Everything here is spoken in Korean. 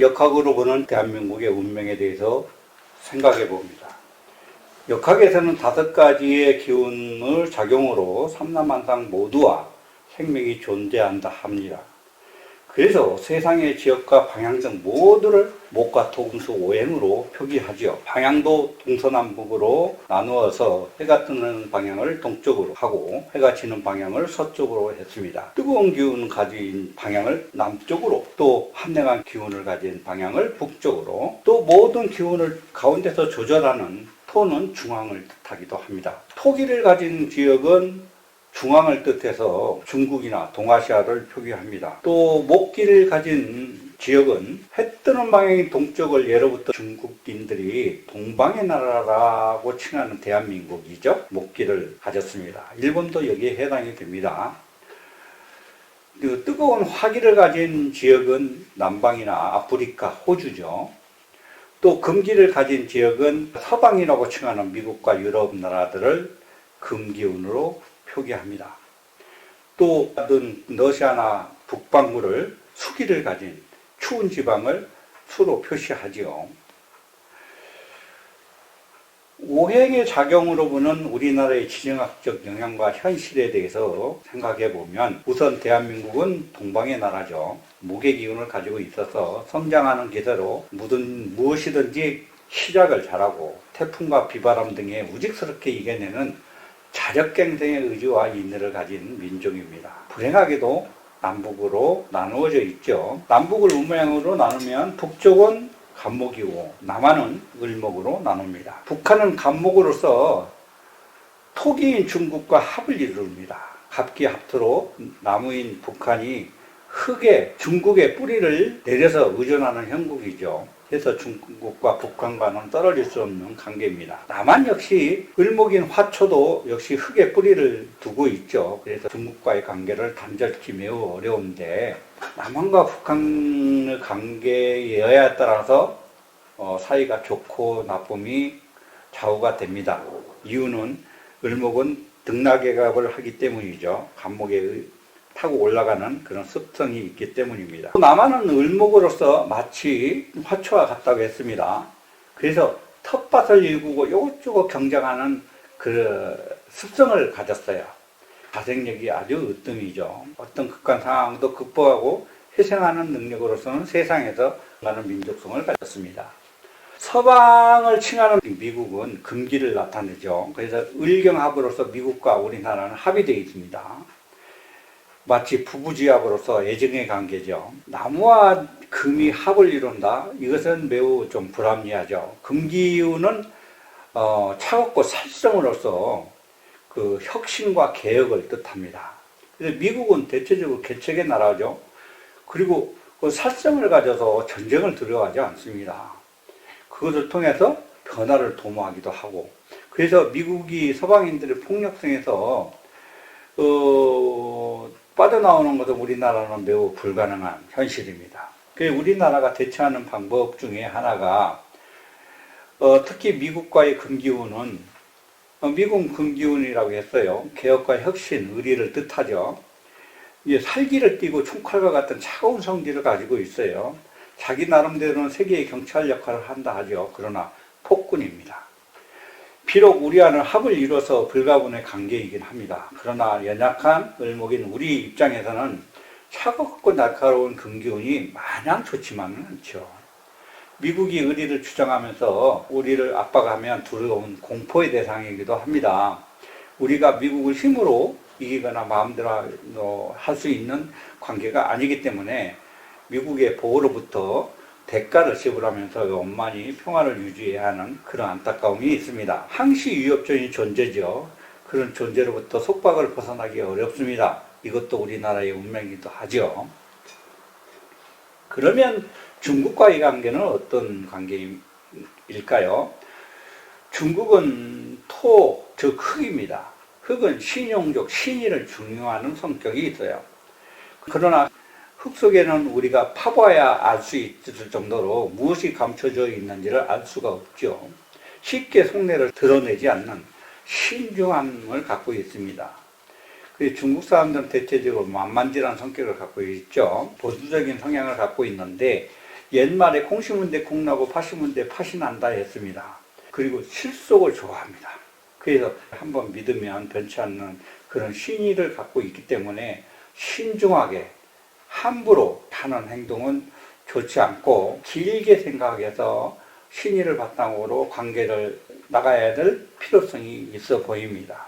역학으로 보는 대한민국의 운명에 대해서 생각해 봅니다. 역학에서는 5가지의 기운을 작용으로 삼라만상 모두와 생명이 존재한다 합니다. 그래서 세상의 지역과 방향 등 모두를 목과 토금수 오행으로 표기하지요. 방향도 동서남북으로 나누어서 해가 뜨는 방향을 동쪽으로 하고 해가 지는 방향을 서쪽으로 했습니다. 뜨거운 기운을 가진 방향을 남쪽으로, 또 한랭한 기운을 가진 방향을 북쪽으로, 또 모든 기운을 가운데서 조절하는 토는 중앙을 뜻하기도 합니다. 토기를 가진 지역은 중앙을 뜻해서 중국이나 동아시아를 표기합니다. 또 목기를 가진 지역은 해 뜨는 방향이 동쪽을 예로부터 중국인들이 동방의 나라라고 칭하는 대한민국이죠. 목기를 가졌습니다. 일본도 여기에 해당이 됩니다. 뜨거운 화기를 가진 지역은 남방이나 아프리카, 호주죠. 또 금기를 가진 지역은 서방이라고 칭하는 미국과 유럽 나라들을 금기운으로 표기합니다. 또 러시아나 북반구를 수기를 가진 추운 지방을 수로 표시하지요. 오행의 작용으로 보는 우리나라의 지정학적 영향과 현실에 대해서 생각해 보면, 우선 대한민국은 동방의 나라죠. 목의 기운을 가지고 있어서 성장하는 기세로 무엇이든지 시작을 잘하고 태풍과 비바람 등에 우직스럽게 이겨내는 자력갱생의 의지와 인내를 가진 민족입니다. 불행하게도 남북으로 나누어져 있죠. 남북을 운명으로 나누면 북쪽은 간목이고 남한은 을목으로 나눕니다. 북한은 간목으로서 토기인 중국과 합을 이룹니다. 합기합토로 나무인 북한이 흙에 중국의 뿌리를 내려서 의존하는 형국이죠. 그래서 중국과 북한과는 떨어질 수 없는 관계입니다. 남한 역시 을목인 화초도 역시 흙에 뿌리를 두고 있죠. 그래서 중국과의 관계를 단절하기 매우 어려운데, 남한과 북한의 관계의 여야에 따라서 사이가 좋고 나쁨이 좌우가 됩니다. 이유는 을목은 등락개갑을 하기 때문이죠. 간목에 타고 올라가는 그런 습성이 있기 때문입니다. 남한은 을목으로서 마치 화초와 같다고 했습니다. 그래서 텃밭을 일구고 이것저것 경쟁하는 그 습성을 가졌어요. 자생력이 아주 으뜸이죠. 어떤 극한 상황도 극복하고 회생하는 능력으로서는 세상에서 많은 민족성을 가졌습니다. 서방을 칭하는 미국은 금기를 나타내죠. 그래서 을경합으로서 미국과 우리나라는 합이 되어 있습니다. 마치 부부지합으로서 애증의 관계죠. 나무와 금이 합을 이룬다? 이것은 매우 좀 불합리하죠. 금기운은 차갑고 살성으로서 그 혁신과 개혁을 뜻합니다. 그래서 미국은 대체적으로 개척의 나라죠. 그리고 그 살성을 가져서 전쟁을 들어가지 않습니다. 그것을 통해서 변화를 도모하기도 하고, 그래서 미국이 서방인들의 폭력성에서 빠져나오는 것은 우리나라는 매우 불가능한 현실입니다. 그래서 우리나라가 대처하는 방법 중에 하나가 특히 미국과의 금기운은 미국 금기운이라고 했어요. 개혁과 혁신, 의리를 뜻하죠. 살기를 띠고 총칼과 같은 차가운 성질을 가지고 있어요. 자기 나름대로는 세계의 경찰 역할을 한다 하죠. 그러나 폭군입니다. 비록 우리와는 합을 이뤄서 불가분의 관계이긴 합니다. 그러나 연약한 을목인 우리 입장에서는 차갑고 날카로운 금기운이 마냥 좋지만은 않죠. 미국이 의리를 주장하면서 우리를 압박하면 두려운 공포의 대상이기도 합니다. 우리가 미국을 힘으로 이기거나 마음대로 할 수 있는 관계가 아니기 때문에 미국의 보호로부터 대가를 지불하면서 원만히 평화를 유지해야 하는 그런 안타까움이 있습니다. 항시 위협적인 존재죠. 그런 존재로부터 속박을 벗어나기 어렵습니다. 이것도 우리나라의 운명이기도 하죠. 그러면 중국과의 관계는 어떤 관계일까요? 중국은 토, 즉 흙입니다. 흙은 신용적, 신의를 중요하는 성격이 있어요. 그러나 흙 속에는 우리가 파봐야 알 수 있을 정도로 무엇이 감춰져 있는지를 알 수가 없죠. 쉽게 속내를 드러내지 않는 신중함을 갖고 있습니다. 중국 사람들은 대체적으로 만만질한 성격을 갖고 있죠. 보수적인 성향을 갖고 있는데 옛말에 콩 심은 데 콩 나고 팥 심은 데 팥이 난다 했습니다. 그리고 실속을 좋아합니다. 그래서 한번 믿으면 변치 않는 그런 신의를 갖고 있기 때문에 신중하게 함부로 하는 행동은 좋지 않고 길게 생각해서 신의를 바탕으로 관계를 나가야 될 필요성이 있어 보입니다.